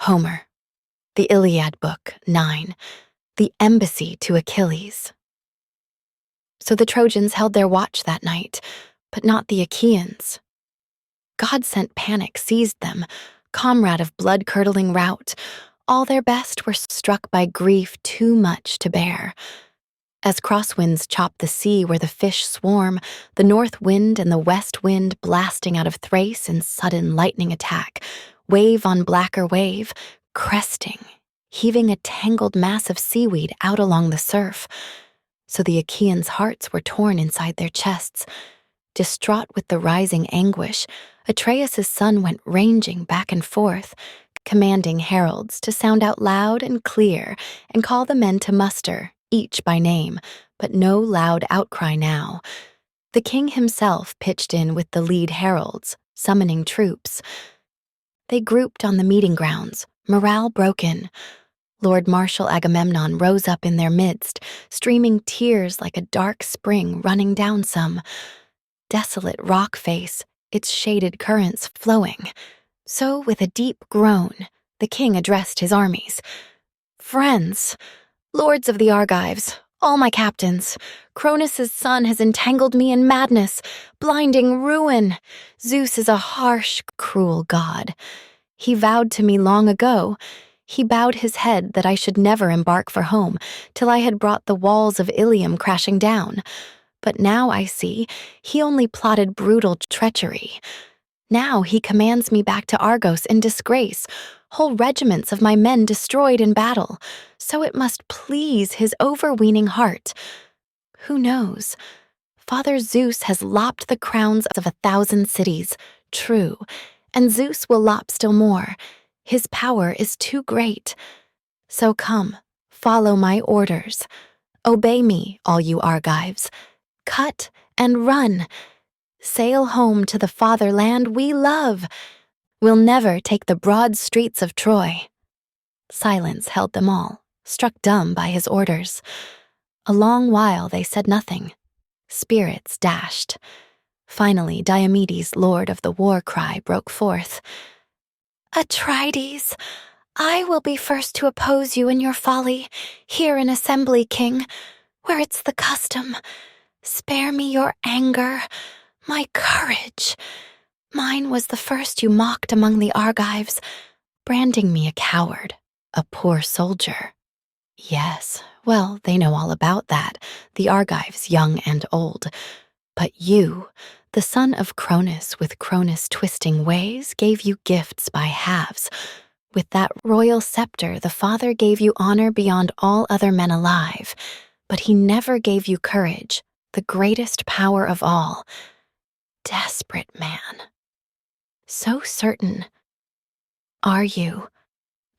Homer, the Iliad Book 9, the embassy to Achilles. So the Trojans held their watch that night, but not the Achaeans. God sent panic seized them, comrade of blood-curdling rout. All their best were struck by grief too much to bear. As crosswinds chop the sea where the fish swarm, the north wind and the west wind blasting out of Thrace in sudden lightning attack, wave on blacker wave, cresting, heaving a tangled mass of seaweed out along the surf. So the Achaeans' hearts were torn inside their chests. Distraught with the rising anguish, Atreus' son went ranging back and forth, commanding heralds to sound out loud and clear and call the men to muster, each by name, but no loud outcry now. The king himself pitched in with the lead heralds, summoning troops. They grouped on the meeting grounds, morale broken. Lord Marshal Agamemnon rose up in their midst, streaming tears like a dark spring running down some. Desolate rock face, its shaded currents flowing. So with a deep groan, the king addressed his armies. "Friends, lords of the Argives, all my captains, Cronus' son has entangled me in madness, blinding ruin. Zeus is a harsh, cruel god. He vowed to me long ago. He bowed his head that I should never embark for home till I had brought the walls of Ilium crashing down. But now I see he only plotted brutal treachery. Now he commands me back to Argos in disgrace, whole regiments of my men destroyed in battle, so it must please his overweening heart. Who knows? Father Zeus has lopped the crowns of 1,000 cities, true, and Zeus will lop still more. His power is too great. So come, follow my orders. Obey me, all you Argives. Cut and run. Sail home to the fatherland we love. We'll never take the broad streets of Troy." Silence held them all, struck dumb by his orders. A long while they said nothing. Spirits dashed. Finally, Diomedes, lord of the war cry, broke forth. "Atrides, I will be first to oppose you in your folly, here in assembly, king, where it's the custom. Spare me your anger, my courage. Mine was the first you mocked among the Argives, branding me a coward, a poor soldier. Yes, well, they know all about that, the Argives, young and old. But you, the son of Cronus with Cronus twisting ways, gave you gifts by halves. With that royal scepter, the father gave you honor beyond all other men alive. But he never gave you courage, the greatest power of all. Desperate man. So certain. Are you?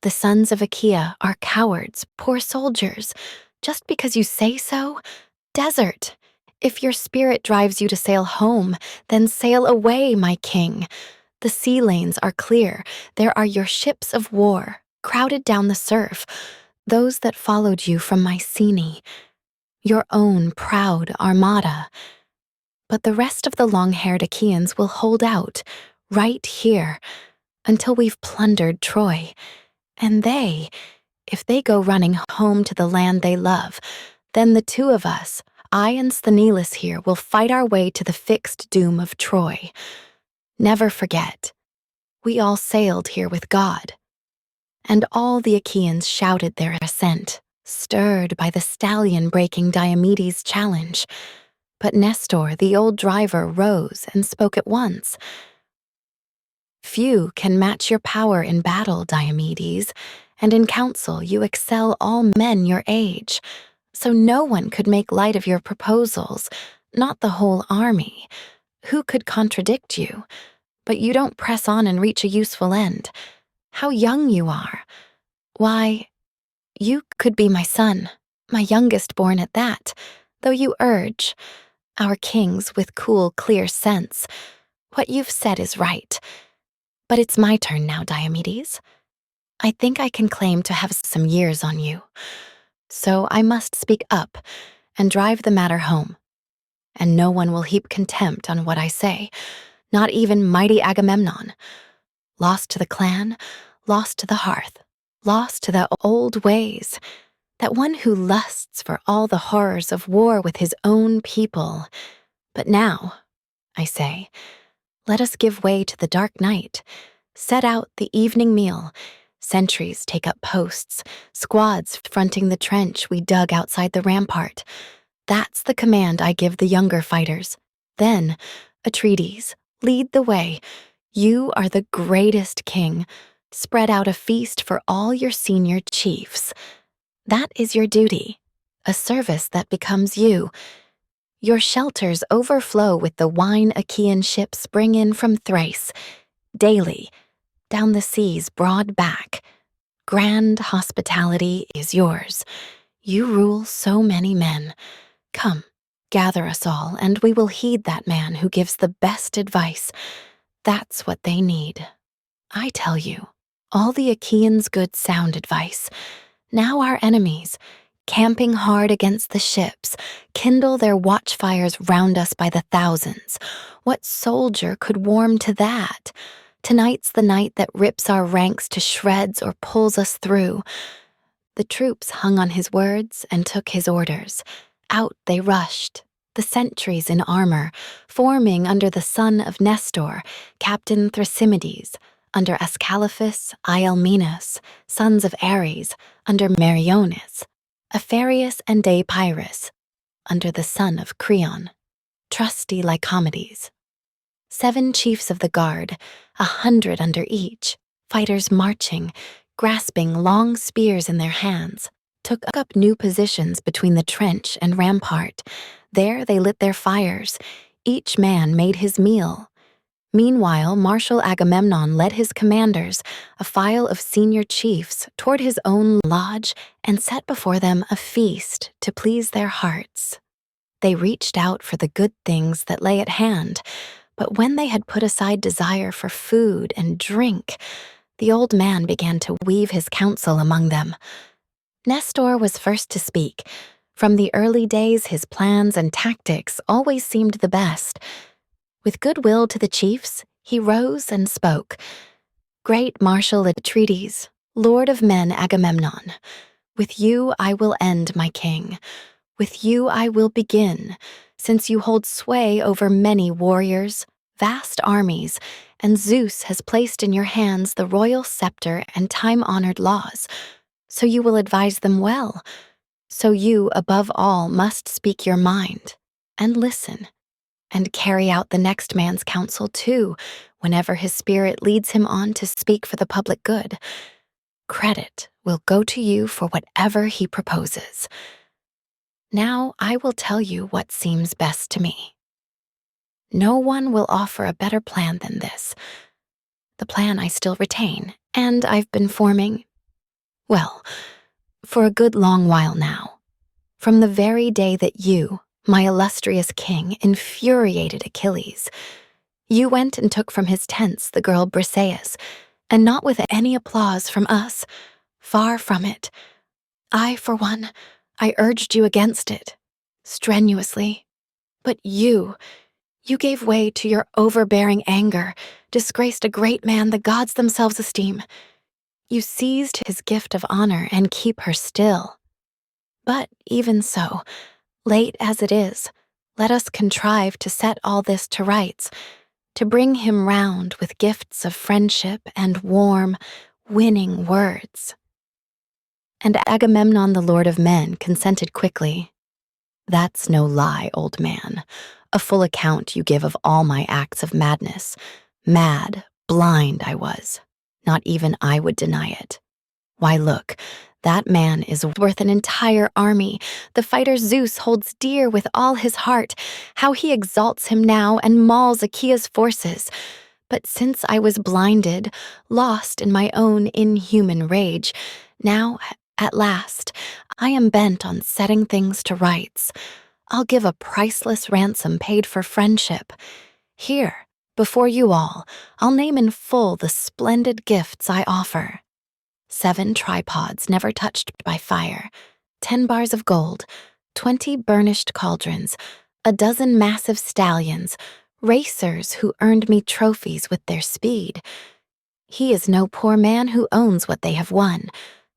The sons of Achaea are cowards, poor soldiers. Just because you say so? Desert. If your spirit drives you to sail home, then sail away, my king. The sea lanes are clear. There are your ships of war, crowded down the surf, those that followed you from Mycenae, your own proud armada. But the rest of the long-haired Achaeans will hold out, right here, until we've plundered Troy. And they, if they go running home to the land they love, then the two of us, I and Sthenelus here, will fight our way to the fixed doom of Troy. Never forget, we all sailed here with God." And all the Achaeans shouted their assent, stirred by the stallion-breaking Diomedes' challenge. But Nestor, the old driver, rose and spoke at once. "Few can match your power in battle, Diomedes, and in council you excel all men your age. So no one could make light of your proposals, not the whole army. Who could contradict you? But you don't press on and reach a useful end. How young you are! Why, you could be my son, my youngest born at that, though you urge, our kings with cool, clear sense. What you've said is right. But it's my turn now, Diomedes. I think I can claim to have some years on you. So I must speak up and drive the matter home. And no one will heap contempt on what I say, not even mighty Agamemnon. Lost to the clan, lost to the hearth, lost to the old ways, that one who lusts for all the horrors of war with his own people. But now, I say, let us give way to the dark night, set out the evening meal, sentries take up posts, squads fronting the trench we dug outside the rampart. That's the command I give the younger fighters. Then, Atreides, lead the way. You are the greatest king. Spread out a feast for all your senior chiefs. That is your duty, a service that becomes you. Your shelters overflow with the wine Achaean ships bring in from Thrace, daily, down the sea's broad back. Grand hospitality is yours. You rule so many men. Come, gather us all, and we will heed that man who gives the best advice. That's what they need. I tell you, all the Achaeans' good sound advice. Now our enemies, camping hard against the ships, kindle their watchfires round us by the thousands. What soldier could warm to that? Tonight's the night that rips our ranks to shreds or pulls us through. The troops hung on his words and took his orders. Out they rushed, the sentries in armor, forming under the son of Nestor, Captain Thrasymedes, under Ascalaphus, Ialmenus, sons of Ares, under Meriones, Apharius and Deipyrus, under the son of Creon, trusty Lycomedes. 7 chiefs of the guard, 100 under each, fighters marching, grasping long spears in their hands, took up new positions between the trench and rampart. There they lit their fires. Each man made his meal. Meanwhile, Marshal Agamemnon led his commanders, a file of senior chiefs, toward his own lodge and set before them a feast to please their hearts. They reached out for the good things that lay at hand, but when they had put aside desire for food and drink, the old man began to weave his counsel among them. Nestor was first to speak. From the early days, his plans and tactics always seemed the best. With goodwill to the chiefs, he rose and spoke. Great Marshal Atreides, Lord of men Agamemnon, with you I will end, my king. With you I will begin, since you hold sway over many warriors, vast armies, and Zeus has placed in your hands the royal scepter and time-honored laws. So you will advise them well. So you, above all, must speak your mind, and listen, and carry out the next man's counsel too, whenever his spirit leads him on to speak for the public good. Credit will go to you for whatever he proposes. Now I will tell you what seems best to me. No one will offer a better plan than this. The plan I still retain, and I've been forming, well, for a good long while now. From the very day that you, my illustrious king, infuriated Achilles. You went and took from his tents the girl Briseis, and not with any applause from us. Far from it. I, for one, I urged you against it, strenuously. But you gave way to your overbearing anger, disgraced a great man the gods themselves esteem. You seized his gift of honor and keep her still. But even so, late as it is, let us contrive to set all this to rights, to bring him round with gifts of friendship and warm, winning words. And Agamemnon, the lord of men, consented quickly. That's no lie, old man. A full account you give of all my acts of madness. Mad, blind I was. Not even I would deny it. Why, look, that man is worth an entire army. The fighter Zeus holds dear with all his heart. How he exalts him now and mauls Achaea's forces. But since I was blinded, lost in my own inhuman rage, now, at last, I am bent on setting things to rights. I'll give a priceless ransom paid for friendship. Here, before you all, I'll name in full the splendid gifts I offer. 7 tripods never touched by fire, 10 bars of gold, 20 burnished cauldrons, a dozen massive stallions, racers who earned me trophies with their speed. He is no poor man who owns what they have won,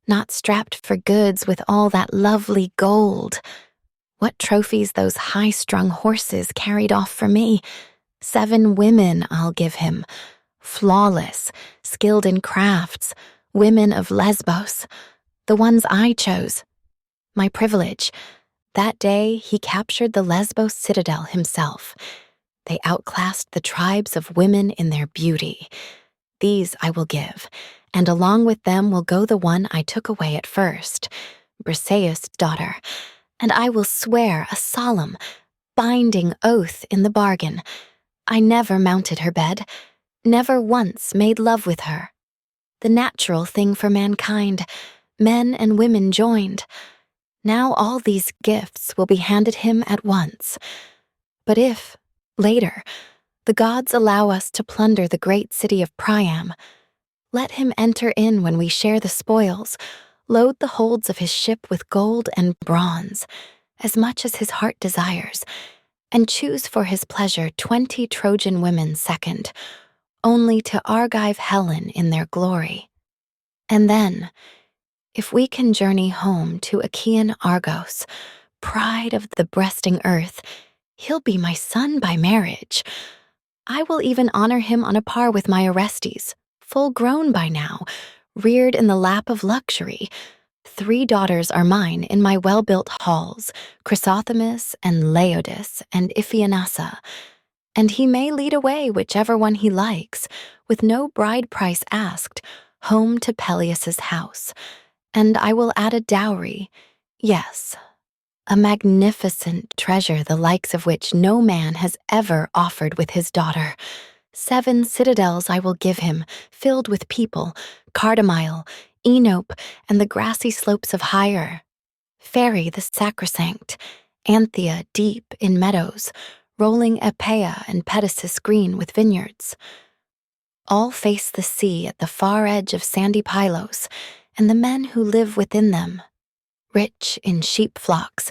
not strapped for goods with all that lovely gold. What trophies those high-strung horses carried off for me. 7 women I'll give him, flawless, skilled in crafts, women of Lesbos, the ones I chose. My privilege. That day he captured the Lesbos citadel himself. They outclassed the tribes of women in their beauty. These I will give, and along with them will go the one I took away at first, Briseis' daughter, and I will swear a solemn, binding oath in the bargain. I never mounted her bed, never once made love with her. The natural thing for mankind, men and women joined. Now all these gifts will be handed him at once. But if, later, the gods allow us to plunder the great city of Priam, let him enter in when we share the spoils, load the holds of his ship with gold and bronze, as much as his heart desires, and choose for his pleasure 20 Trojan women second, only to argive Helen in their glory. And then, if we can journey home to Achaean Argos, pride of the breasting earth, he'll be my son by marriage. I will even honor him on a par with my Orestes, full grown by now, reared in the lap of luxury. 3 daughters are mine in my well-built halls, Chrysothemis and Laodice and Iphianassa, and he may lead away whichever one he likes, with no bride price asked, home to Peleus's house. And I will add a dowry, yes, a magnificent treasure the likes of which no man has ever offered with his daughter. 7 citadels I will give him, filled with people, Cardamyle, Enope, and the grassy slopes of Hyre. Phery the sacrosanct, Anthea deep in meadows, rolling Epea and Pedasus green with vineyards. All face the sea at the far edge of sandy Pylos, and the men who live within them, rich in sheep flocks,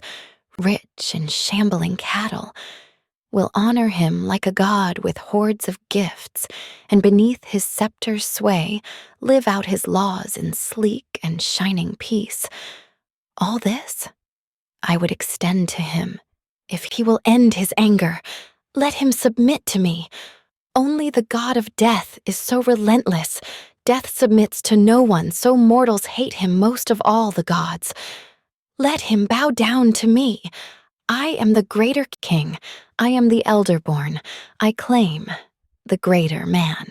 rich in shambling cattle, will honor him like a god with hordes of gifts, and beneath his scepter's sway live out his laws in sleek and shining peace. All this I would extend to him, if he will end his anger. Let him submit to me. Only the god of death is so relentless. Death submits to no one, so mortals hate him most of all the gods. Let him bow down to me. I am the greater king. I am the elder-born. I claim the greater man.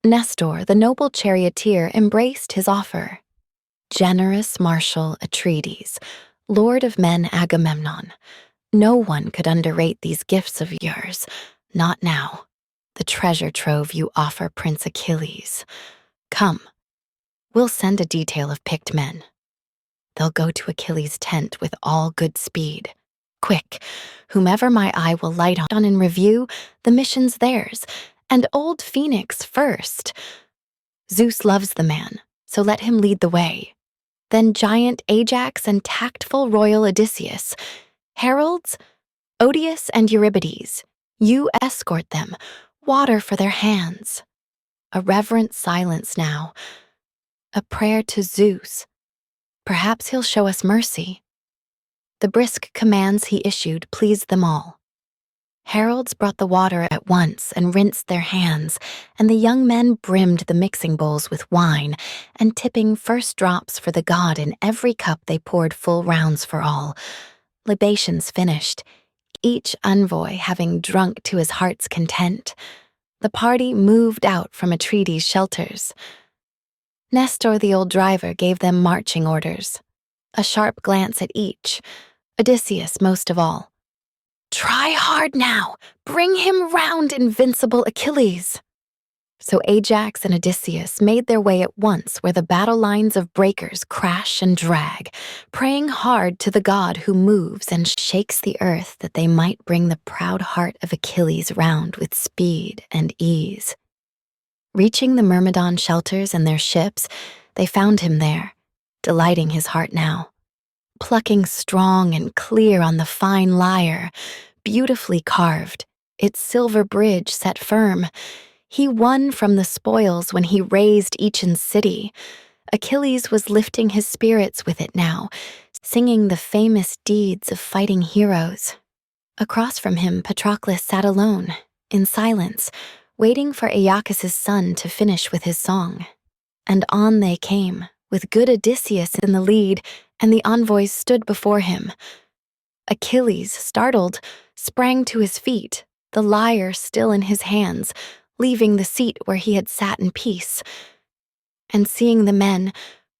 Nestor, the noble charioteer, embraced his offer. Generous marshal Atrides, lord of men Agamemnon, no one could underrate these gifts of yours, not now. The treasure trove you offer Prince Achilles. Come, we'll send a detail of picked men. They'll go to Achilles' tent with all good speed. Quick, whomever my eye will light on in review, the mission's theirs, and old Phoenix first. Zeus loves the man, so let him lead the way. Then giant Ajax and tactful royal Odysseus. Heralds, Odius and Eurybates, you escort them, water for their hands. A reverent silence now, a prayer to Zeus. Perhaps he'll show us mercy. The brisk commands he issued pleased them all. Heralds brought the water at once and rinsed their hands, and the young men brimmed the mixing bowls with wine, and tipping first drops for the god in every cup they poured full rounds for all. Libations finished, each envoy having drunk to his heart's content. The party moved out from Atrides' shelters. Nestor, the old driver, gave them marching orders. A sharp glance at each, Odysseus most of all. Try hard now! Bring him round, invincible Achilles! So Ajax and Odysseus made their way at once where the battle lines of breakers crash and drag, praying hard to the god who moves and shakes the earth that they might bring the proud heart of Achilles round with speed and ease. Reaching the Myrmidon shelters and their ships, they found him there, delighting his heart now. Plucking strong and clear on the fine lyre, beautifully carved, its silver bridge set firm, He won from the spoils when he razed Aeachin's city. Achilles was lifting his spirits with it now, singing the famous deeds of fighting heroes. Across from him, Patroclus sat alone, in silence, waiting for Aeacus' son to finish with his song. And on they came, with good Odysseus in the lead, and the envoys stood before him. Achilles, startled, sprang to his feet, the lyre still in his hands, leaving the seat where he had sat in peace. And seeing the men,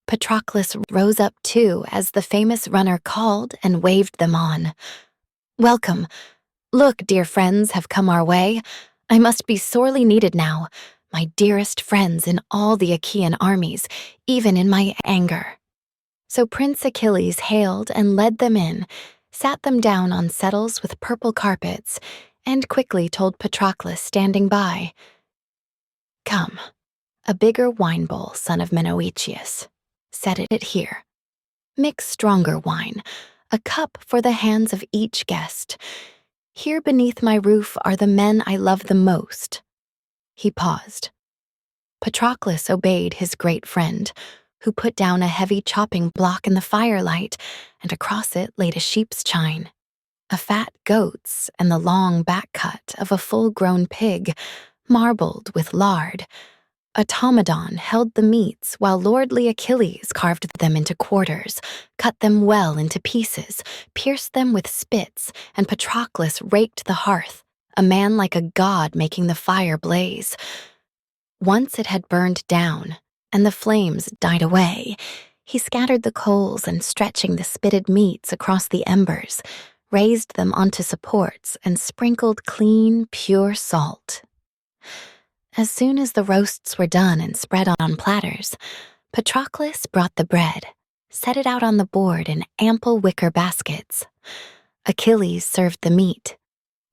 Patroclus rose up too as the famous runner called and waved them on. "Welcome. Look, dear friends have come our way. I must be sorely needed now, my dearest friends in all the Achaean armies, even in my anger." So Prince Achilles hailed and led them in, sat them down on settles with purple carpets, and quickly told Patroclus standing by, "Come, a bigger wine bowl, son of Menoetius. Set it here. Mix stronger wine, a cup for the hands of each guest. Here beneath my roof are the men I love the most." He paused. Patroclus obeyed his great friend, who put down a heavy chopping block in the firelight, and across it laid a sheep's chine, a fat goat's, and the long back cut of a full-grown pig, marbled with lard. Automedon held the meats while lordly Achilles carved them into quarters, cut them well into pieces, pierced them with spits, and Patroclus raked the hearth, a man like a god making the fire blaze. Once it had burned down, and the flames died away, he scattered the coals and stretching the spitted meats across the embers, raised them onto supports and sprinkled clean, pure salt. As soon as the roasts were done and spread on platters, Patroclus brought the bread, set it out on the board in ample wicker baskets. Achilles served the meat.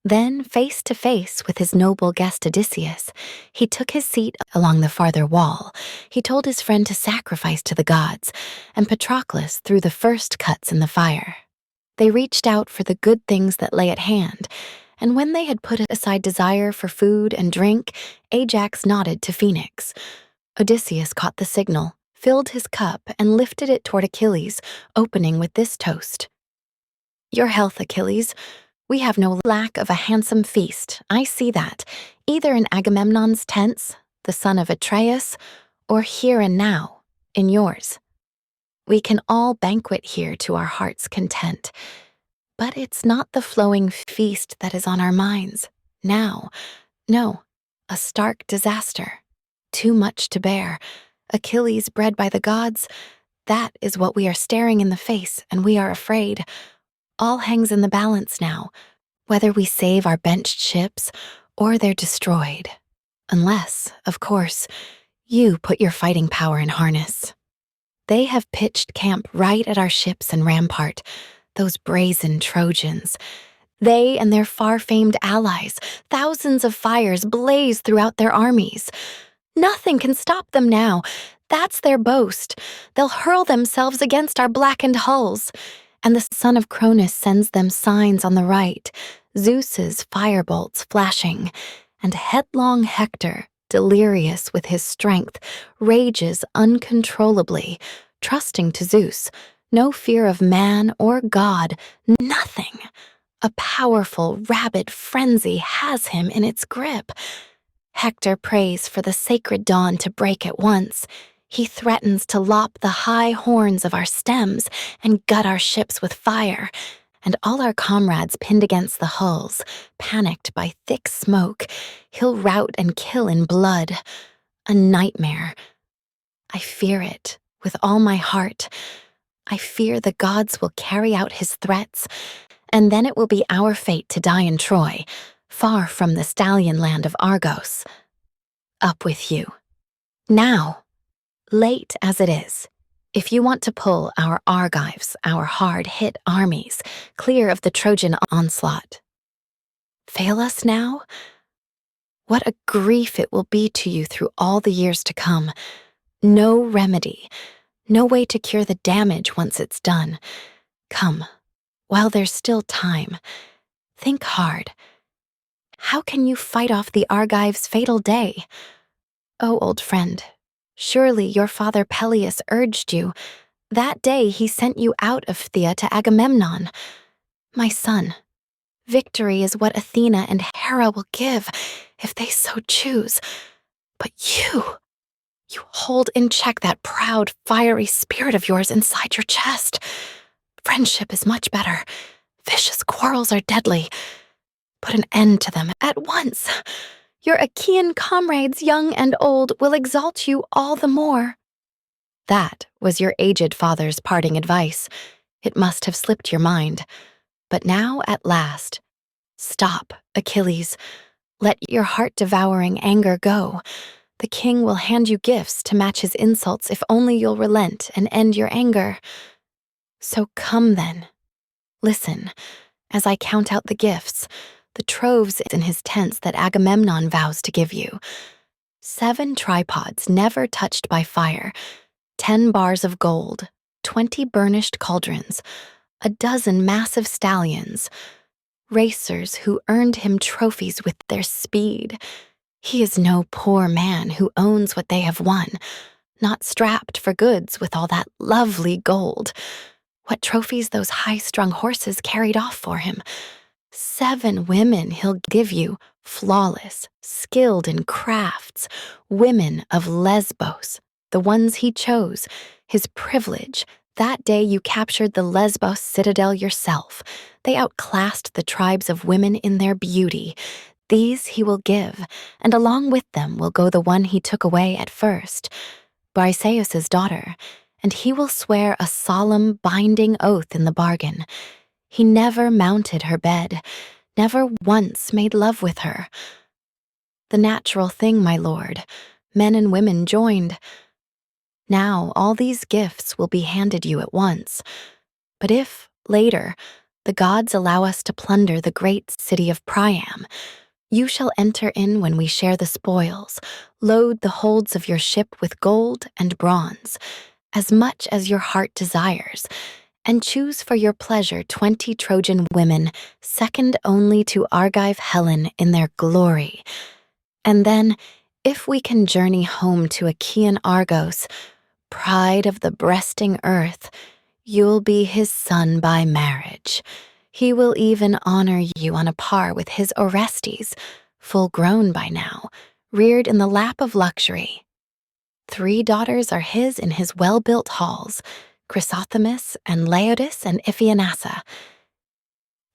Then, face to face with his noble guest Odysseus, he took his seat along the farther wall. He told his friend to sacrifice to the gods, and Patroclus threw the first cuts in the fire. They reached out for the good things that lay at hand, and when they had put aside desire for food and drink, Ajax nodded to Phoenix. Odysseus caught the signal, filled his cup, and lifted it toward Achilles, opening with this toast. "Your health, Achilles. We have no lack of a handsome feast, I see that, either in Agamemnon's tents, the son of Atreus, or here and now, in yours. We can all banquet here to our heart's content. But it's not the flowing feast that is on our minds, now. No, a stark disaster. Too much to bear. Achilles bred by the gods, that is what we are staring in the face, and we are afraid. All hangs in the balance now, whether we save our benched ships or they're destroyed. Unless, of course, you put your fighting power in harness. They have pitched camp right at our ships and rampart, those brazen Trojans. They and their far-famed allies, thousands of fires blaze throughout their armies. Nothing can stop them now. That's their boast. They'll hurl themselves against our blackened hulls. And the son of Cronus sends them signs on the right, Zeus's firebolts flashing, and headlong Hector, delirious with his strength, rages uncontrollably, trusting to Zeus. No fear of man or God, nothing. A powerful, rabid frenzy has him in its grip. Hector prays for the sacred dawn to break at once. He threatens to lop the high horns of our stems and gut our ships with fire, and all our comrades pinned against the hulls, panicked by thick smoke, he'll rout and kill in blood. A nightmare. I fear it with all my heart. I fear the gods will carry out his threats, and then it will be our fate to die in Troy, far from the stallion land of Argos. Up with you. Now, late as it is, if you want to pull our Argives, our hard-hit armies, clear of the Trojan onslaught. Fail us now? What a grief it will be to you through all the years to come. No remedy. No way to cure the damage once it's done. Come, while there's still time, think hard. How can you fight off the Argives' fatal day? Oh, old friend, surely your father Peleus urged you. That day he sent you out of Phthia to Agamemnon. My son, victory is what Athena and Hera will give, if they so choose. But you hold in check that proud, fiery spirit of yours inside your chest. Friendship is much better. Vicious quarrels are deadly. Put an end to them at once. Your Achaean comrades, young and old, will exalt you all the more. That was your aged father's parting advice. It must have slipped your mind. But now, at last, stop, Achilles. Let your heart-devouring anger go. The king will hand you gifts to match his insults if only you'll relent and end your anger. So come then. Listen, as I count out the gifts, the troves in his tents that Agamemnon vows to give you. 7 tripods never touched by fire, 10 bars of gold, 20 burnished cauldrons, a dozen massive stallions, racers who earned him trophies with their speed. He is no poor man who owns what they have won, not strapped for goods with all that lovely gold. What trophies those high-strung horses carried off for him. 7 women he'll give you, flawless, skilled in crafts, women of Lesbos, the ones he chose, his privilege. That day you captured the Lesbos citadel yourself. They outclassed the tribes of women in their beauty. These he will give, and along with them will go the one he took away at first, Briseis's daughter, and he will swear a solemn, binding oath in the bargain. He never mounted her bed, never once made love with her. The natural thing, my lord, men and women joined. Now all these gifts will be handed you at once. But if, later, the gods allow us to plunder the great city of Priam, you shall enter in when we share the spoils, load the holds of your ship with gold and bronze, as much as your heart desires, and choose for your pleasure 20 Trojan women, second only to Argive Helen in their glory. And then, if we can journey home to Achaean Argos, pride of the breasting earth, you'll be his son by marriage. He will even honor you on a par with his Orestes, full grown by now, reared in the lap of luxury. 3 daughters are his in his well-built halls, Chrysothemis and Laodice and Iphianassa.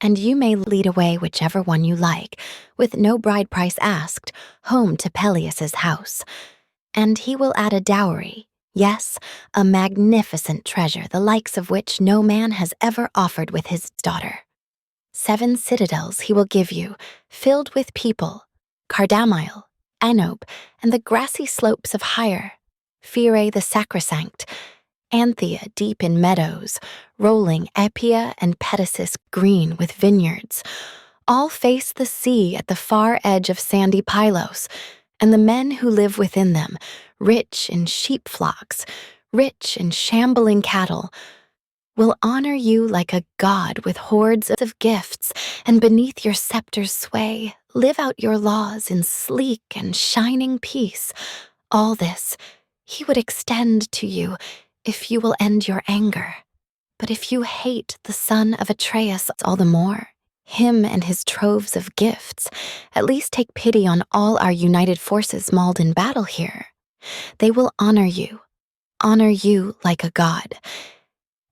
And you may lead away whichever one you like, with no bride price asked, home to Peleus's house. And he will add a dowry, yes, a magnificent treasure the likes of which no man has ever offered with his daughter. 7 citadels he will give you, filled with people, Cardamyle, Anope, and the grassy slopes of Hyre, Phyre the sacrosanct, Anthea deep in meadows, rolling Epia and Pedasus green with vineyards. All face the sea at the far edge of sandy Pylos, and the men who live within them, rich in sheep flocks, rich in shambling cattle, will honor you like a god with hordes of gifts, and beneath your scepter's sway, live out your laws in sleek and shining peace. All this he would extend to you if you will end your anger. But if you hate the son of Atreus all the more, him and his troves of gifts, at least take pity on all our united forces mauled in battle here. They will honor you like a god.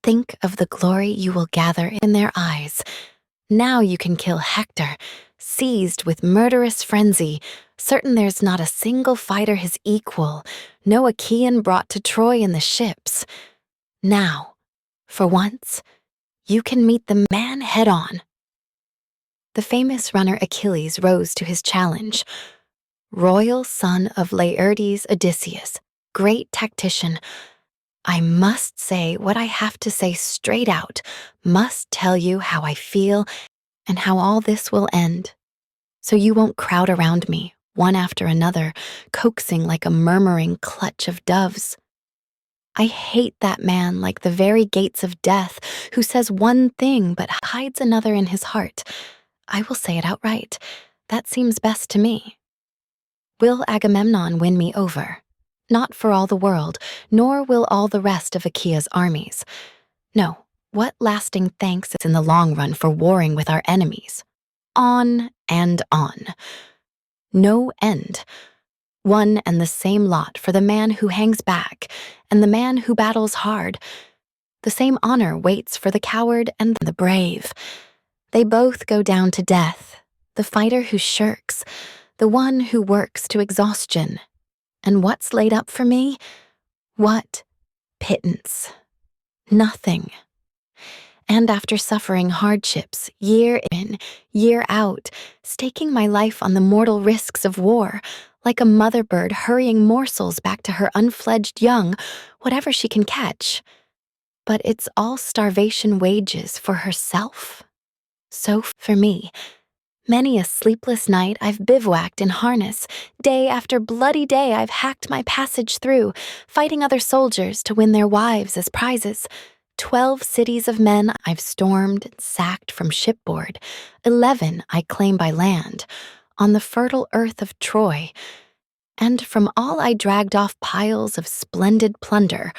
Think of the glory you will gather in their eyes. Now you can kill Hector, seized with murderous frenzy, certain there's not a single fighter his equal, no Achaean brought to Troy in the ships. Now, for once, you can meet the man head-on. The famous runner Achilles rose to his challenge. Royal son of Laertes Odysseus, great tactician, I must say what I have to say straight out, must tell you how I feel and how all this will end. So you won't crowd around me, one after another, coaxing like a murmuring clutch of doves. I hate that man like the very gates of death, who says one thing but hides another in his heart. I will say it outright. That seems best to me. Will Agamemnon win me over? Not for all the world, nor will all the rest of Achaea's armies. No, what lasting thanks is in the long run for warring with our enemies? On and on. No end. One and the same lot for the man who hangs back and the man who battles hard. The same honor waits for the coward and the brave. They both go down to death, the fighter who shirks, the one who works to exhaustion. And what's laid up for me? What pittance? Nothing. And after suffering hardships, year in, year out, staking my life on the mortal risks of war, like a mother bird hurrying morsels back to her unfledged young, whatever she can catch. But it's all starvation wages for herself. So for me, many a sleepless night I've bivouacked in harness, day after bloody day I've hacked my passage through, fighting other soldiers to win their wives as prizes. 12 cities of men I've stormed and sacked from shipboard, 11 I claim by land, on the fertile earth of Troy. And from all I dragged off piles of splendid plunder,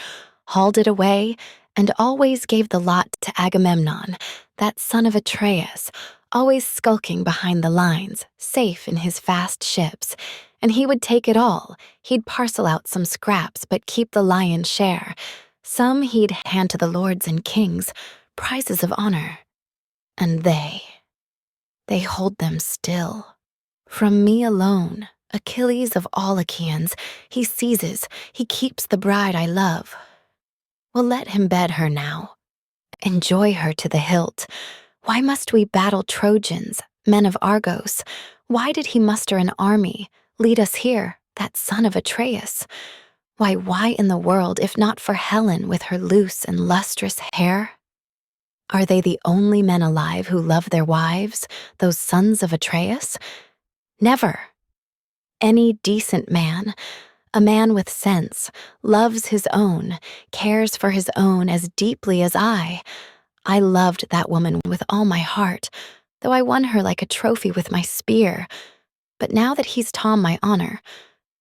hauled it away, and always gave the lot to Agamemnon, that son of Atreus, always skulking behind the lines, safe in his fast ships. And he would take it all. He'd parcel out some scraps, but keep the lion's share. Some he'd hand to the lords and kings, prizes of honor. And they hold them still. From me alone, Achilles of all Achaeans, he seizes, he keeps the bride I love. Well, let him bed her now. Enjoy her to the hilt. Why must we battle Trojans, men of Argos? Why did he muster an army, lead us here, that son of Atreus? Why in the world, if not for Helen with her loose and lustrous hair? Are they the only men alive who love their wives, those sons of Atreus? Never. Any decent man, a man with sense, loves his own, cares for his own as deeply as I. I loved that woman with all my heart, though I won her like a trophy with my spear. But now that he's torn my honor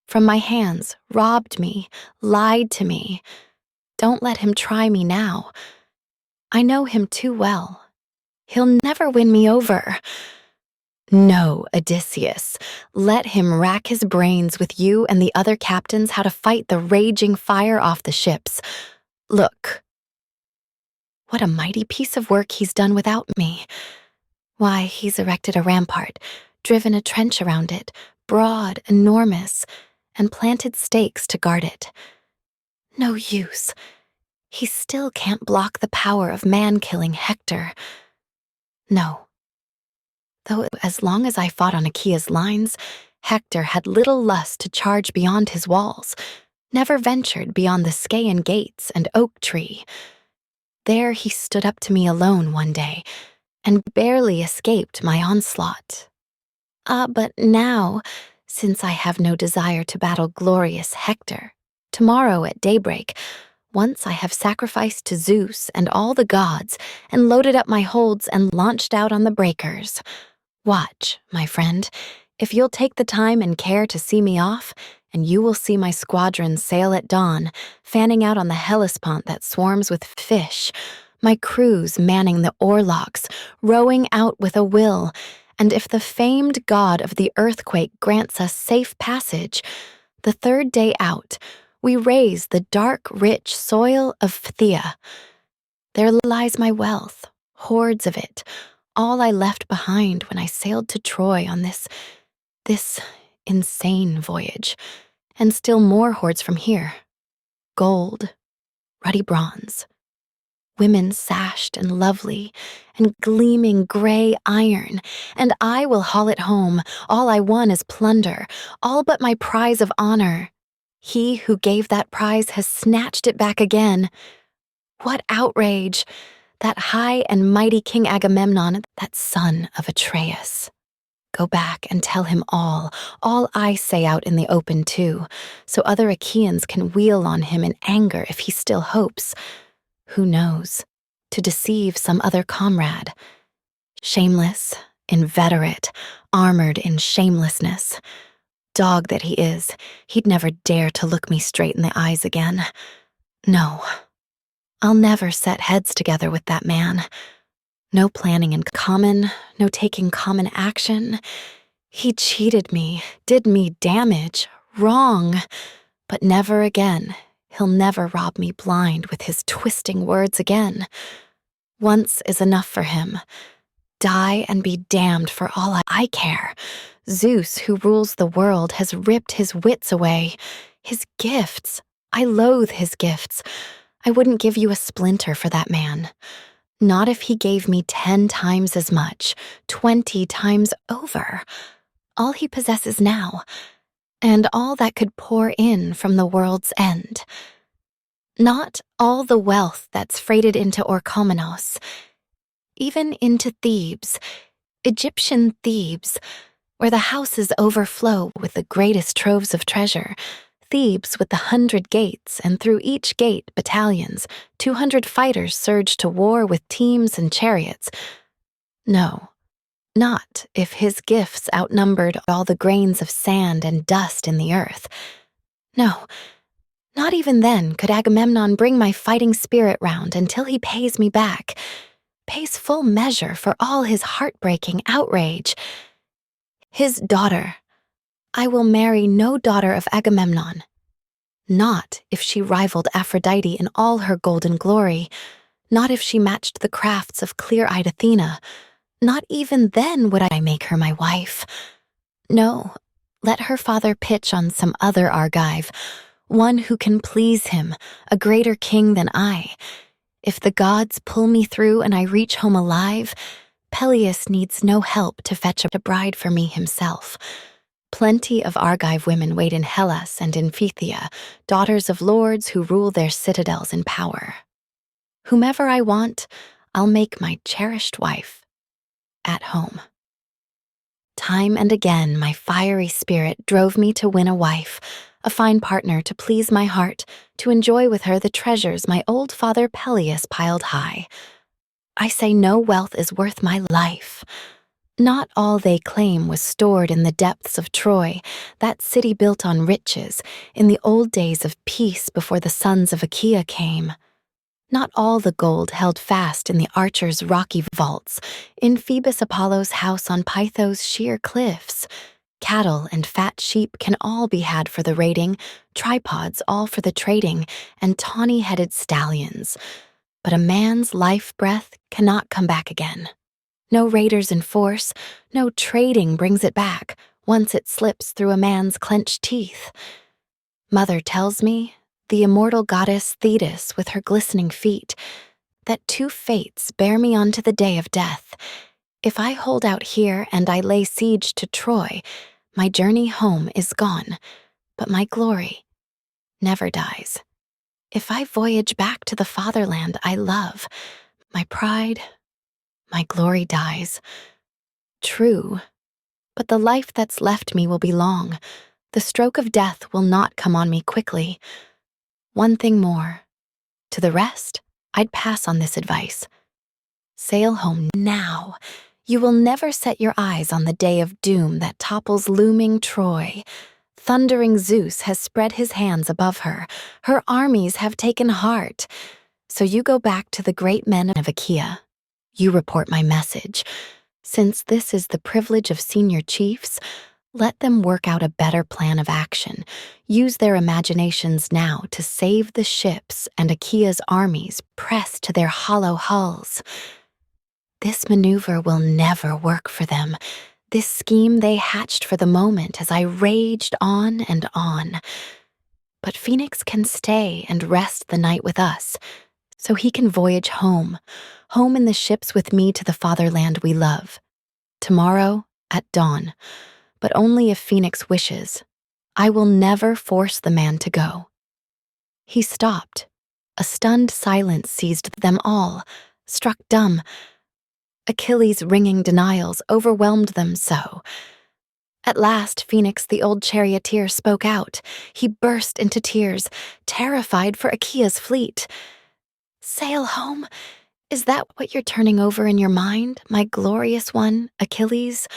from my hands, robbed me, lied to me, don't let him try me now. I know him too well. He'll never win me over. No, Odysseus, let him rack his brains with you and the other captains how to fight the raging fire off the ships. Look, what a mighty piece of work he's done without me. Why, he's erected a rampart, driven a trench around it, broad, enormous, and planted stakes to guard it. No use. He still can't block the power of man-killing Hector. No. Though as long as I fought on Achaea's lines, Hector had little lust to charge beyond his walls, never ventured beyond the Scaean gates and oak tree. There he stood up to me alone one day, and barely escaped my onslaught. But now, since I have no desire to battle glorious Hector, tomorrow at daybreak, once I have sacrificed to Zeus and all the gods, and loaded up my holds and launched out on the breakers. Watch, my friend, if you'll take the time and care to see me off, and you will see my squadron sail at dawn, fanning out on the Hellespont that swarms with fish, my crews manning the oarlocks, rowing out with a will, and if the famed god of the earthquake grants us safe passage, the third day out, we raise the dark, rich soil of Phthia. There lies my wealth, hoards of it, all I left behind when I sailed to Troy on this insane voyage, and still more hoards from here. Gold, ruddy bronze, women sashed and lovely, and gleaming gray iron, and I will haul it home. All I won is plunder, all but my prize of honor. He who gave that prize has snatched it back again. What outrage! That high and mighty King Agamemnon, that son of Atreus. Go back and tell him all I say out in the open too, so other Achaeans can wheel on him in anger if he still hopes, who knows, to deceive some other comrade. Shameless, Inveterate, armored in shamelessness. Dog that he is, he'd never dare to look me straight in the eyes again. No, I'll never set heads together with that man. No planning in common, no taking common action. He cheated me, did me damage, wrong. But never again. He'll never rob me blind with his twisting words again. Once is enough for him. Die and be damned for all I care. Zeus, who rules the world, has ripped his wits away. His gifts. I loathe his gifts. I wouldn't give you a splinter for that man. Not if he gave me 10 times as much, 20 times over. All he possesses now, and all that could pour in from the world's end. Not all the wealth that's freighted into Orchomenos, even into Thebes, Egyptian Thebes, where the houses overflow with the greatest troves of treasure, Thebes with the 100 gates, and through each gate battalions, 200 fighters surge to war with teams and chariots. No, not if his gifts outnumbered all the grains of sand and dust in the earth. No, not even then could Agamemnon bring my fighting spirit round until he pays me back, pays full measure for all his heartbreaking outrage. His daughter. I will marry no daughter of Agamemnon. Not if she rivaled Aphrodite in all her golden glory, not if she matched the crafts of clear-eyed Athena. Not even then would I make her my wife. No, let her father pitch on some other Argive, one who can please him, a greater king than I. If the gods pull me through and I reach home alive, Peleus needs no help to fetch a bride for me himself. Plenty of Argive women wait in Hellas and in Phthia, daughters of lords who rule their citadels in power. Whomever I want, I'll make my cherished wife at home. Time and again, my fiery spirit drove me to win a wife, a fine partner to please my heart, to enjoy with her the treasures my old father Peleus piled high. I say no wealth is worth my life. Not all they claim was stored in the depths of Troy, that city built on riches, in the old days of peace before the sons of Achaea came. Not all the gold held fast in the archer's rocky vaults, in Phoebus Apollo's house on Pytho's sheer cliffs. Cattle and fat sheep can all be had for the raiding, tripods all for the trading, and tawny-headed stallions. But a man's life breath cannot come back again. No raiders in force, no trading brings it back once it slips through a man's clenched teeth. Mother tells me, the immortal goddess Thetis with her glistening feet, that 2 fates bear me on to the day of death. If I hold out here and I lay siege to Troy, my journey home is gone, but my glory never dies. If I voyage back to the fatherland I love, my pride, my glory dies. True, but the life that's left me will be long. The stroke of death will not come on me quickly. One thing more. To the rest, I'd pass on this advice. Sail home now. You will never set your eyes on the day of doom that topples looming Troy. Thundering Zeus has spread his hands above her. Her armies have taken heart. So you go back to the great men of Achaea. You report my message. Since this is the privilege of senior chiefs, let them work out a better plan of action. Use their imaginations now to save the ships and Achaea's armies pressed to their hollow hulls. This maneuver will never work for them. This scheme they hatched for the moment as I raged on and on. But Phoenix can stay and rest the night with us, so he can voyage home in the ships with me to the fatherland we love. Tomorrow at dawn, but only if Phoenix wishes. I will never force the man to go. He stopped. A stunned silence seized them all, struck dumb. Achilles' ringing denials overwhelmed them so. At last, Phoenix, the old charioteer, spoke out. He burst into tears, terrified for Achaea's fleet. Sail home. Is that what you're turning over in your mind, my glorious one, Achilles?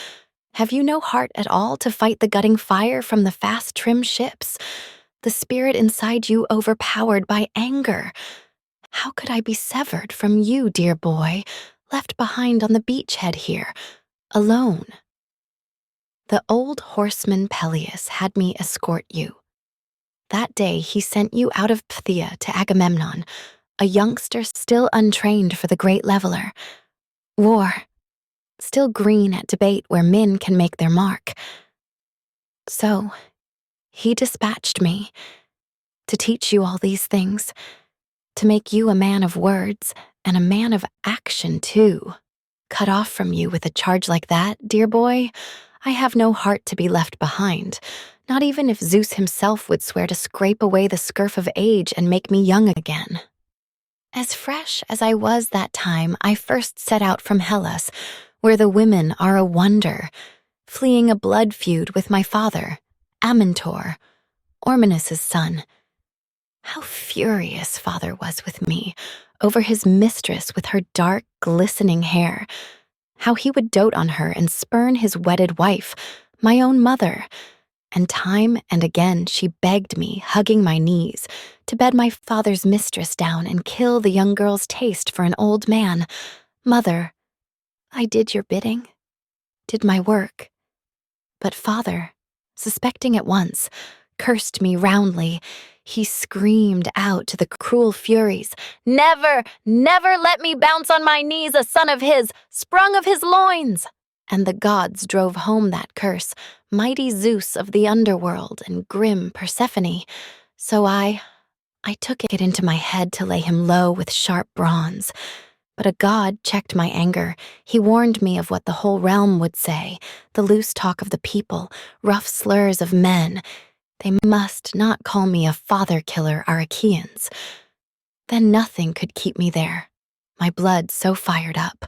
Have you no heart at all to fight the gutting fire from the fast-trimmed ships? The spirit inside you overpowered by anger. How could I be severed from you, dear boy, left behind on the beachhead here, alone? The old horseman Peleus had me escort you. That day he sent you out of Plea to Agamemnon, a youngster still untrained for the great leveler. War, still green at debate where men can make their mark. So, he dispatched me to teach you all these things, to make you a man of words and a man of action too. Cut off from you with a charge like that, dear boy, I have no heart to be left behind, not even if Zeus himself would swear to scrape away the scurf of age and make me young again. As fresh as I was that time, I first set out from Hellas, where the women are a wonder, fleeing a blood feud with my father, Amintor, Ormenus' son. How furious father was with me over his mistress with her dark, glistening hair, how he would dote on her and spurn his wedded wife, my own mother, and time and again she begged me, hugging my knees, to bed my father's mistress down and kill the young girl's taste for an old man. Mother, I did your bidding, did my work. But father, suspecting at once, cursed me roundly. He screamed out to the cruel furies, "Never, never let me bounce on my knees a son of his, sprung of his loins!" And the gods drove home that curse, mighty Zeus of the underworld and grim Persephone. So I took it into my head to lay him low with sharp bronze. But a god checked my anger. He warned me of what the whole realm would say, the loose talk of the people, rough slurs of men. They must not call me a father-killer, our Achaeans. Then nothing could keep me there, my blood so fired up.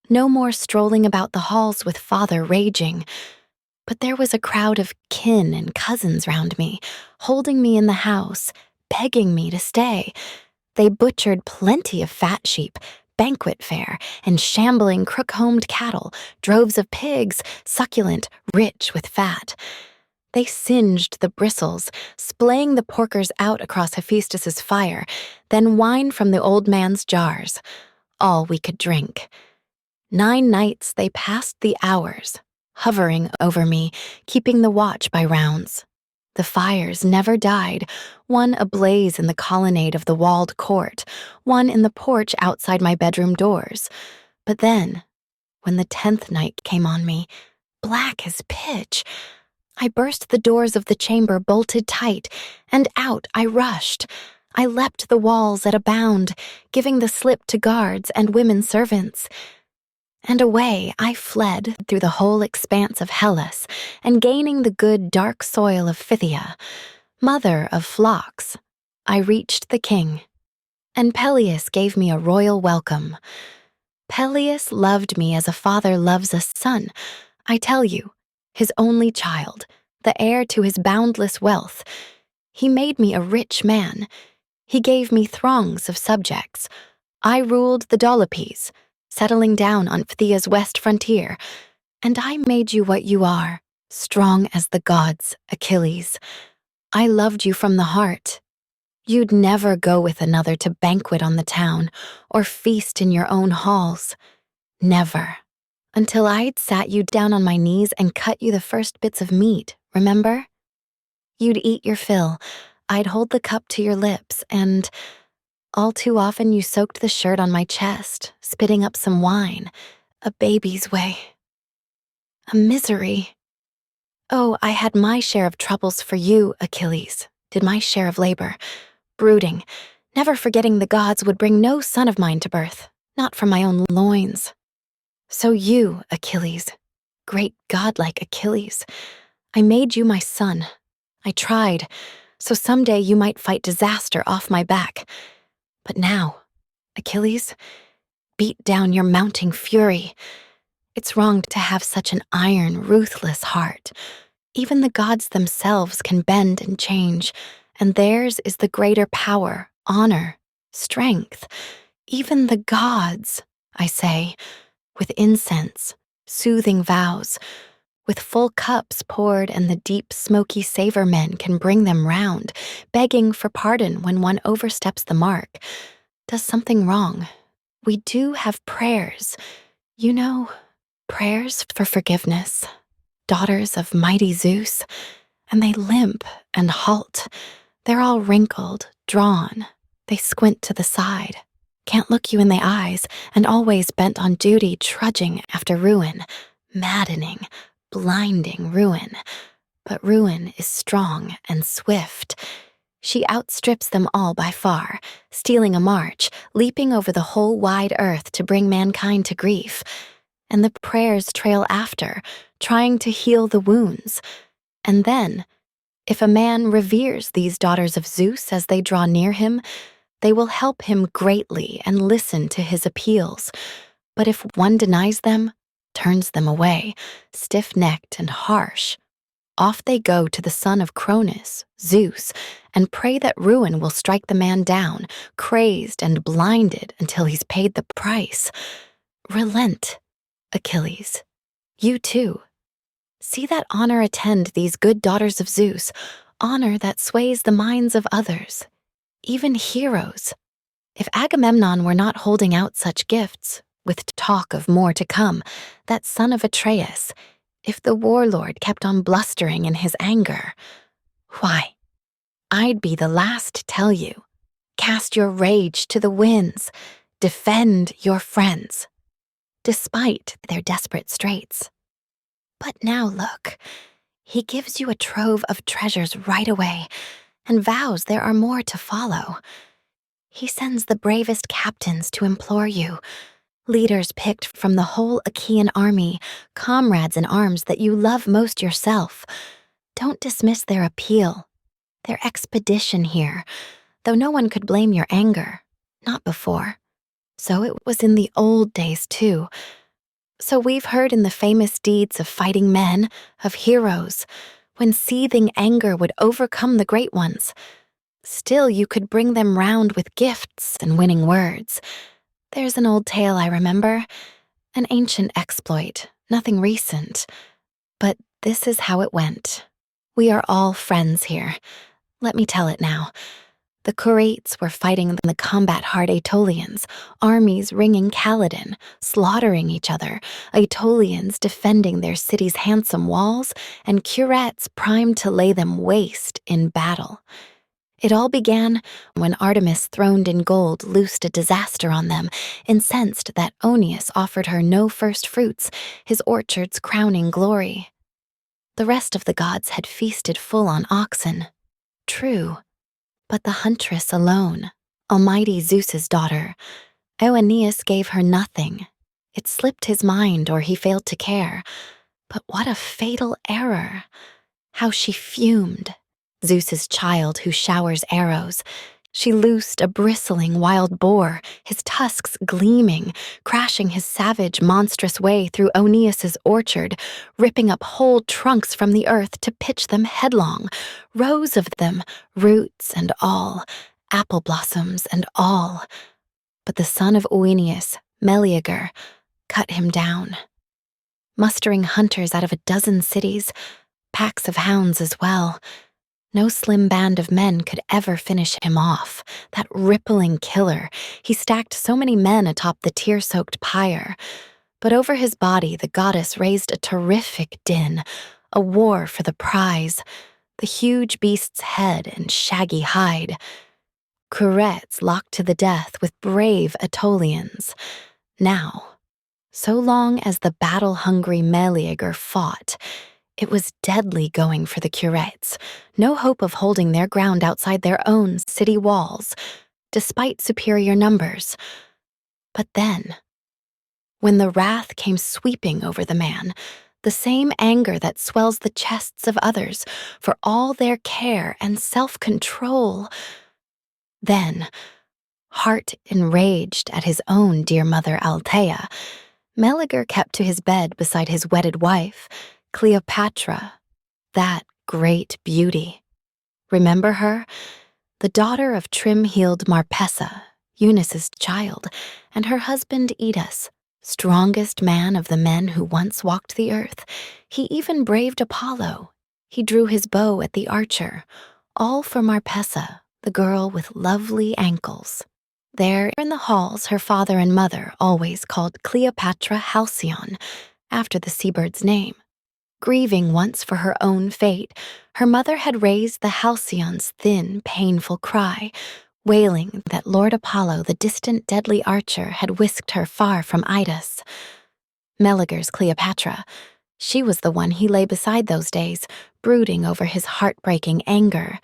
No more strolling about the halls with father raging. But there was a crowd of kin and cousins round me, holding me in the house, begging me to stay. They butchered plenty of fat sheep, banquet fare, and shambling crook-homed cattle, droves of pigs, succulent, rich with fat. They singed the bristles, splaying the porkers out across Hephaestus's fire, then wine from the old man's jars, all we could drink. 9 nights they passed the hours, hovering over me, keeping the watch by rounds. The fires never died, one ablaze in the colonnade of the walled court, one in the porch outside my bedroom doors. But then, when the 10th night came on me, black as pitch, I burst the doors of the chamber bolted tight, and out I rushed. I leapt the walls at a bound, giving the slip to guards and women servants. And away I fled through the whole expanse of Hellas, and gaining the good dark soil of Phthia, mother of flocks, I reached the king. And Peleus gave me a royal welcome. Peleus loved me as a father loves a son, I tell you, his only child, the heir to his boundless wealth. He made me a rich man. He gave me throngs of subjects. I ruled the Dolopes, settling down on Phthia's west frontier, and I made you what you are, strong as the gods, Achilles. I loved you from the heart. You'd never go with another to banquet on the town or feast in your own halls. Never. Until I'd sat you down on my knees and cut you the first bits of meat, remember? You'd eat your fill, I'd hold the cup to your lips, and all too often you soaked the shirt on my chest, spitting up some wine, a baby's way. A misery. Oh, I had my share of troubles for you, Achilles, did my share of labor, brooding, never forgetting the gods would bring no son of mine to birth, not from my own loins. So you, Achilles, great godlike Achilles, I made you my son. I tried, so someday you might fight disaster off my back. But now, Achilles, beat down your mounting fury. It's wrong to have such an iron, ruthless heart. Even the gods themselves can bend and change, and theirs is the greater power, honor, strength. Even the gods, I say, with incense, soothing vows, with full cups poured and the deep smoky savor men can bring them round, begging for pardon when one oversteps the mark, does something wrong. We do have prayers, you know, prayers for forgiveness, daughters of mighty Zeus, and they limp and halt. They're all wrinkled, drawn. They squint to the side, can't look you in the eyes, and always bent on duty, trudging after ruin, maddening, blinding ruin. But ruin is strong and swift. She outstrips them all by far, stealing a march, leaping over the whole wide earth to bring mankind to grief. And the prayers trail after, trying to heal the wounds. And then, if a man reveres these daughters of Zeus as they draw near him, they will help him greatly and listen to his appeals. But if one denies them, turns them away, stiff-necked and harsh, off they go to the son of Cronus, Zeus, and pray that ruin will strike the man down, crazed and blinded until he's paid the price. Relent, Achilles. You too. See that honor attend these good daughters of Zeus, honor that sways the minds of others, even heroes. If Agamemnon were not holding out such gifts, with talk of more to come, that son of Atreus, if the warlord kept on blustering in his anger, why, I'd be the last to tell you, cast your rage to the winds, defend your friends, despite their desperate straits. But now look, he gives you a trove of treasures right away, and vows there are more to follow. He sends the bravest captains to implore you, leaders picked from the whole Achaean army, comrades in arms that you love most yourself. Don't dismiss their appeal, their expedition here, though no one could blame your anger, not before. So it was in the old days too. So we've heard in the famous deeds of fighting men, of heroes, when seething anger would overcome the great ones. Still you could bring them round with gifts and winning words. There's an old tale I remember, an ancient exploit, nothing recent. But this is how it went. We are all friends here. Let me tell it now. The Curetes were fighting the combat-hard Aetolians, armies ringing Calydon, slaughtering each other, Aetolians defending their city's handsome walls, and Curetes primed to lay them waste in battle. It all began when Artemis, throned in gold, loosed a disaster on them, incensed that Oeneus offered her no first fruits, his orchard's crowning glory. The rest of the gods had feasted full on oxen. True. But the huntress alone, almighty Zeus's daughter, Oeneus gave her nothing. It slipped his mind or he failed to care. But what a fatal error! How she fumed, Zeus's child who showers arrows. She loosed a bristling wild boar, his tusks gleaming, crashing his savage, monstrous way through Oeneus's orchard, ripping up whole trunks from the earth to pitch them headlong, rows of them, roots and all, apple blossoms and all. But the son of Oeneus, Meleager, cut him down. Mustering hunters out of a dozen cities, packs of hounds as well, no slim band of men could ever finish him off. That rippling killer, he stacked so many men atop the tear-soaked pyre. But over his body the goddess raised a terrific din, a war for the prize, the huge beast's head and shaggy hide. Curetes locked to the death with brave Aetolians. Now, so long as the battle-hungry Meleager fought, it was deadly going for the Curetes, no hope of holding their ground outside their own city walls, despite superior numbers. But then, when the wrath came sweeping over the man, the same anger that swells the chests of others for all their care and self-control, then, heart enraged at his own dear mother Althea, Meleager kept to his bed beside his wedded wife, Cleopatra, that great beauty. Remember her? The daughter of trim-heeled Marpessa, Eunice's child, and her husband Etus, strongest man of the men who once walked the earth. He even braved Apollo. He drew his bow at the archer, all for Marpessa, the girl with lovely ankles. There in the halls her father and mother always called Cleopatra Halcyon, after the seabird's name. Grieving once for her own fate, her mother had raised the Halcyon's thin, painful cry, wailing that Lord Apollo, the distant deadly archer, had whisked her far from Idas. Meleager's Cleopatra, she was the one he lay beside those days, brooding over his heartbreaking anger.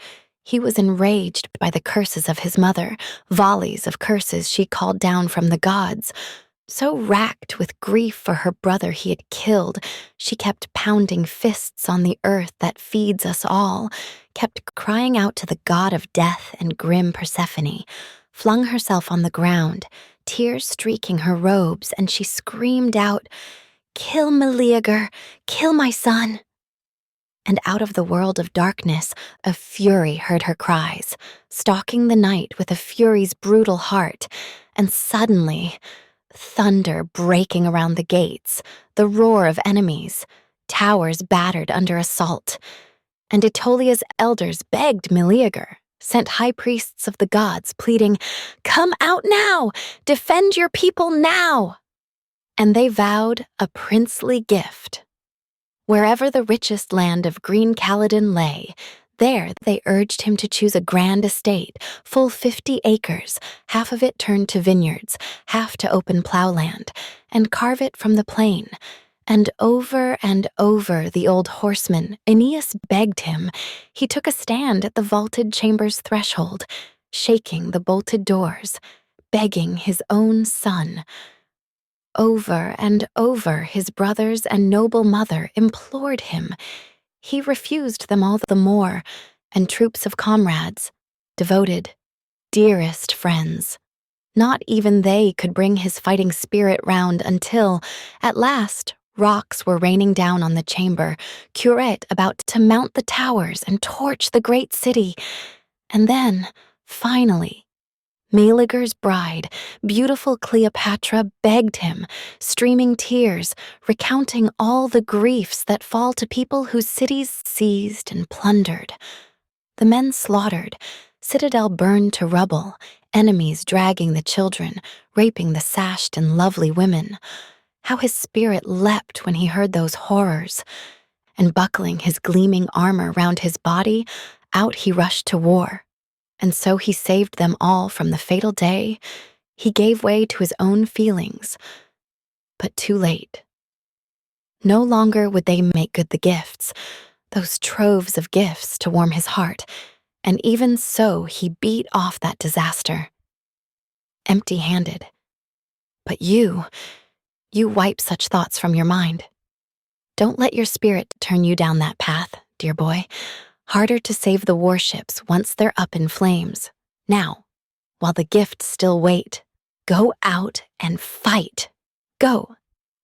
He was enraged by the curses of his mother, volleys of curses she called down from the gods. So racked with grief for her brother he had killed, she kept pounding fists on the earth that feeds us all, kept crying out to the god of death and grim Persephone, flung herself on the ground, tears streaking her robes, and she screamed out, "Kill Meleager! Kill my son!" And out of the world of darkness, a fury heard her cries, stalking the night with a fury's brutal heart, and suddenly, thunder breaking around the gates, the roar of enemies, towers battered under assault. And Aetolia's elders begged Meleager, sent high priests of the gods, pleading, "Come out now! Defend your people now!" And they vowed a princely gift. Wherever the richest land of green Caledon lay, there they urged him to choose a grand estate, full 50 acres, half of it turned to vineyards, half to open plowland, and carve it from the plain. And over the old horseman, Aeneas begged him. He took a stand at the vaulted chamber's threshold, shaking the bolted doors, begging his own son. Over and over his brothers and noble mother implored him. He refused them all the more, and troops of comrades, devoted, dearest friends. Not even they could bring his fighting spirit round until, at last, rocks were raining down on the chamber, curate about to mount the towers and torch the great city. And then, finally, Meleager's bride, beautiful Cleopatra, begged him, streaming tears, recounting all the griefs that fall to people whose cities seized and plundered. The men slaughtered, citadel burned to rubble, enemies dragging the children, raping the sashed and lovely women. How his spirit leapt when he heard those horrors. And buckling his gleaming armor round his body, out he rushed to war. And so he saved them all from the fatal day. He gave way to his own feelings, but too late. No longer would they make good the gifts, those troves of gifts to warm his heart, and even so he beat off that disaster, empty-handed. But you wipe such thoughts from your mind. Don't let your spirit turn you down that path, dear boy. Harder to save the warships once they're up in flames. Now, while the gifts still wait, go out and fight. Go.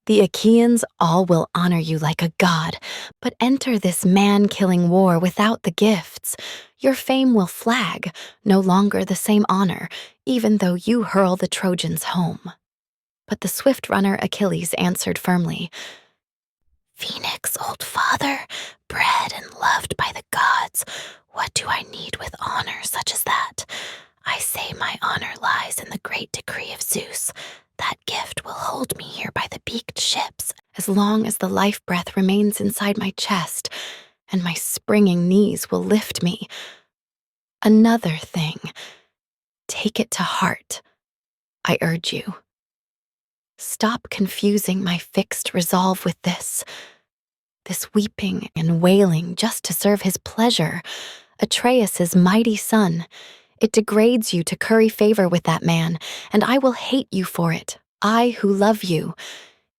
The Achaeans all will honor you like a god, but enter this man-killing war without the gifts. Your fame will flag, no longer the same honor, even though you hurl the Trojans home. But the swift runner Achilles answered firmly, "Phoenix, old father, bred and loved by the gods, what do I need with honor such as that? I say my honor lies in the great decree of Zeus. That gift will hold me here by the beaked ships as long as the life breath remains inside my chest, and my springing knees will lift me. Another thing, take it to heart, I urge you. Stop confusing my fixed resolve with this weeping and wailing just to serve his pleasure, Atreus's mighty son. It degrades you to curry favor with that man, and I will hate you for it, I who love you.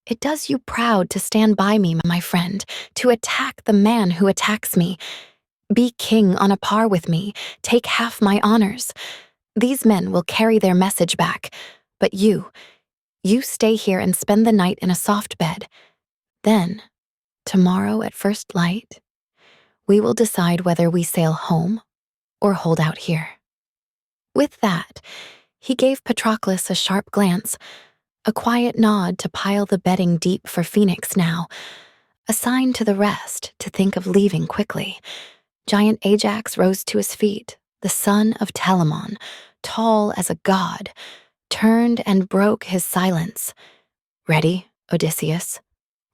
It does you proud to stand by me, my friend, to attack the man who attacks me. Be king on a par with me, take half my honors. These men will carry their message back, but you stay here and spend the night in a soft bed. Then, tomorrow at first light, we will decide whether we sail home or hold out here." With that, He gave Patroclus a sharp glance, a quiet nod to pile the bedding deep for Phoenix now, a sign to the rest to think of leaving quickly. Giant Ajax rose to his feet, the son of Telamon, tall as a god, turned and broke his silence. Ready, Odysseus,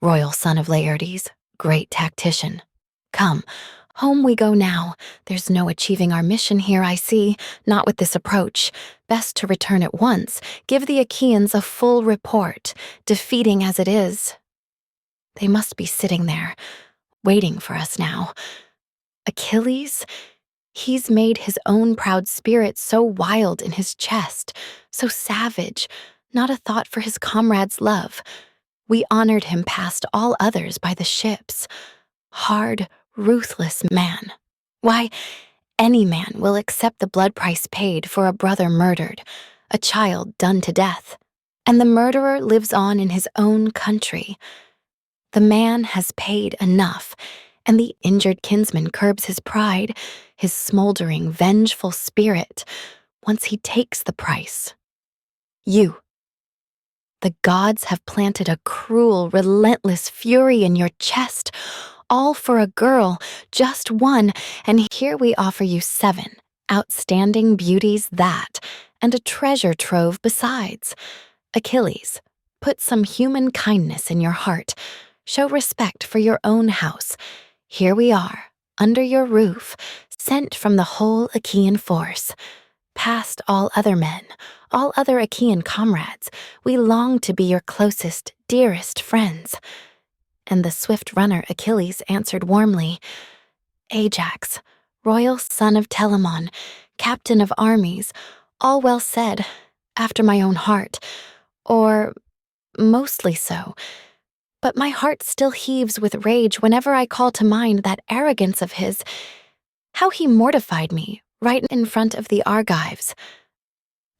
royal son of Laertes, great tactician. Come, home we go now. There's no achieving our mission here, I see, not with this approach. Best to return at once, give the Achaeans a full report, defeating as it is. They must be sitting there, waiting for us now. Achilles? He's made his own proud spirit so wild in his chest, so savage, not a thought for his comrades' love. We honored him past all others by the ships. Hard, ruthless man. Why, any man will accept the blood price paid for a brother murdered, a child done to death, and the murderer lives on in his own country. The man has paid enough, and the injured kinsman curbs his pride, his smoldering, vengeful spirit, once he takes the price. You. The gods have planted a cruel, relentless fury in your chest, all for a girl, just one, and here we offer you 7 outstanding beauties that, and a treasure trove besides. Achilles, put some human kindness in your heart. Show respect for your own house. Here we are, under your roof, sent from the whole Achaean force. Past all other men, all other Achaean comrades, we long to be your closest, dearest friends. And the swift runner Achilles answered warmly, Ajax, royal son of Telamon, captain of armies, all well said, after my own heart, or mostly so. But my heart still heaves with rage whenever I call to mind that arrogance of his, how he mortified me right in front of the Argives.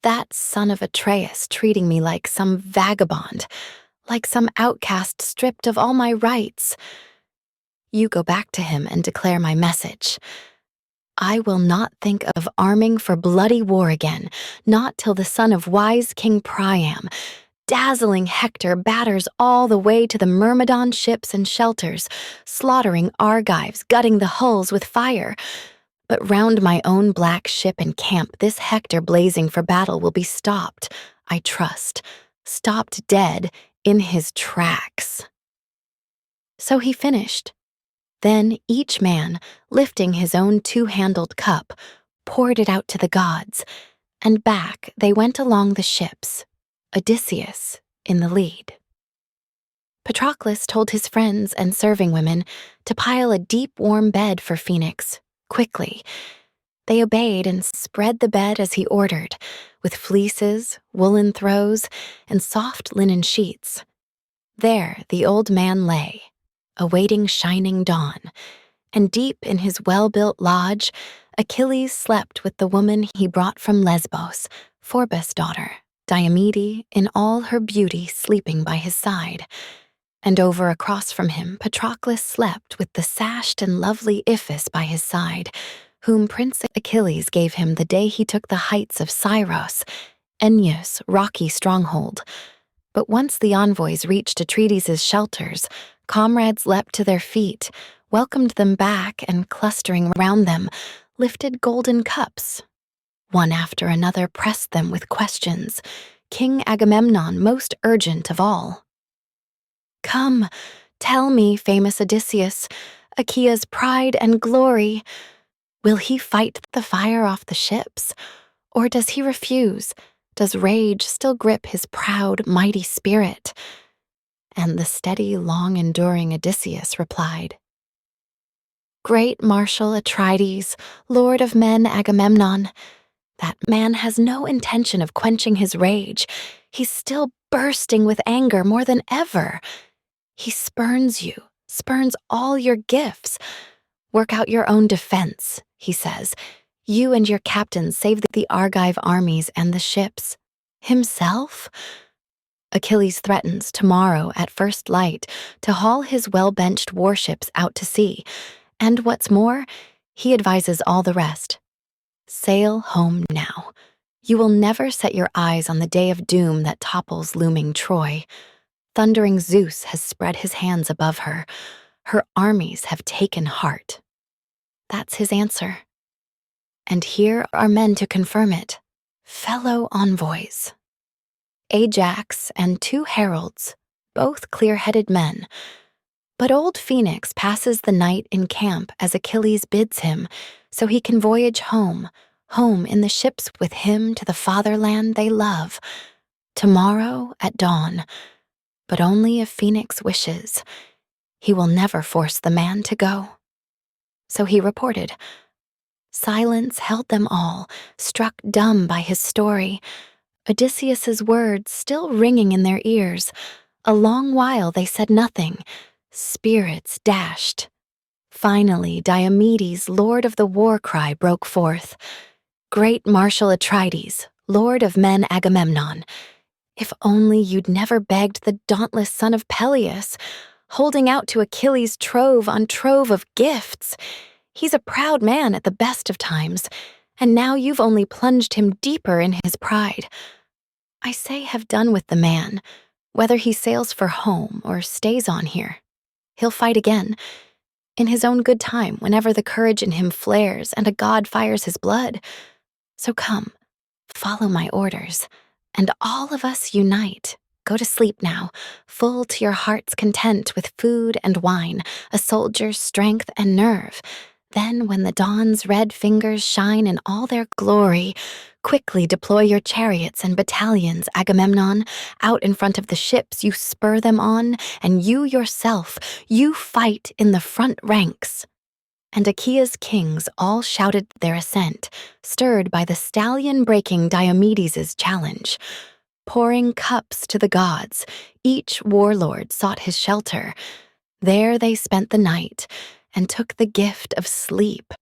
That son of Atreus treating me like some vagabond, like some outcast stripped of all my rights. You go back to him and declare my message. I will not think of arming for bloody war again, not till the son of wise King Priam, dazzling Hector, batters all the way to the Myrmidon ships and shelters, slaughtering Argives, gutting the hulls with fire. But round my own black ship and camp, this Hector blazing for battle will be stopped, I trust, stopped dead in his tracks. So he finished. Then each man, lifting his own 2-handled cup, poured it out to the gods, and back they went along the ships, Odysseus in the lead. Patroclus told his friends and serving women to pile a deep, warm bed for Phoenix, quickly. They obeyed and spread the bed as he ordered, with fleeces, woolen throws, and soft linen sheets. There the old man lay, awaiting shining dawn, and deep in his well-built lodge, Achilles slept with the woman he brought from Lesbos, Phorbas' daughter, Diomede, in all her beauty sleeping by his side. And over across from him, Patroclus slept with the sashed and lovely Iphis by his side, whom Prince Achilles gave him the day he took the heights of Scyros, Enyeus' rocky stronghold. But once the envoys reached Atreides' shelters, comrades leapt to their feet, welcomed them back, and clustering round them, lifted golden cups. One after another pressed them with questions, King Agamemnon most urgent of all. Come, tell me, famous Odysseus, Achaea's pride and glory, will he fight the fire off the ships, or does he refuse? Does rage still grip his proud, mighty spirit? And the steady, long-enduring Odysseus replied, Great Marshal Atreides, Lord of men Agamemnon, that man has no intention of quenching his rage. He's still bursting with anger more than ever. He spurns you, spurns all your gifts. Work out your own defense, he says. You and your captains save the Argive armies and the ships. Himself? Achilles threatens tomorrow at first light to haul his well-benched warships out to sea, and what's more, he advises all the rest. Sail home now. You will never set your eyes on the day of doom that topples looming Troy. Thundering Zeus has spread his hands above her. Her armies have taken heart. That's his answer. And here are men to confirm it, fellow envoys. Ajax and 2 heralds, both clear-headed men. But old Phoenix passes the night in camp as Achilles bids him, so he can voyage home in the ships with him to the fatherland they love. Tomorrow at dawn, but only if Phoenix wishes. He will never force the man to go. So he reported. Silence held them all, struck dumb by his story. Odysseus's words still ringing in their ears. A long while they said nothing. Spirits dashed. Finally, Diomedes, lord of the war cry, broke forth. Great Marshal Atrides, lord of men Agamemnon, if only you'd never begged the dauntless son of Peleus, holding out to Achilles trove on trove of gifts. He's a proud man at the best of times, and now you've only plunged him deeper in his pride. I say have done with the man, whether he sails for home or stays on here. He'll fight again, in his own good time, whenever the courage in him flares and a god fires his blood. So come, follow my orders, and all of us unite. Go to sleep now, full to your heart's content with food and wine, a soldier's strength and nerve. Then, when the dawn's red fingers shine in all their glory, quickly deploy your chariots and battalions, Agamemnon. Out in front of the ships, you spur them on, and you yourself, you fight in the front ranks. And Achaea's kings all shouted their assent, stirred by the stallion-breaking Diomedes' challenge. Pouring cups to the gods, each warlord sought his shelter. There they spent the night and took the gift of sleep.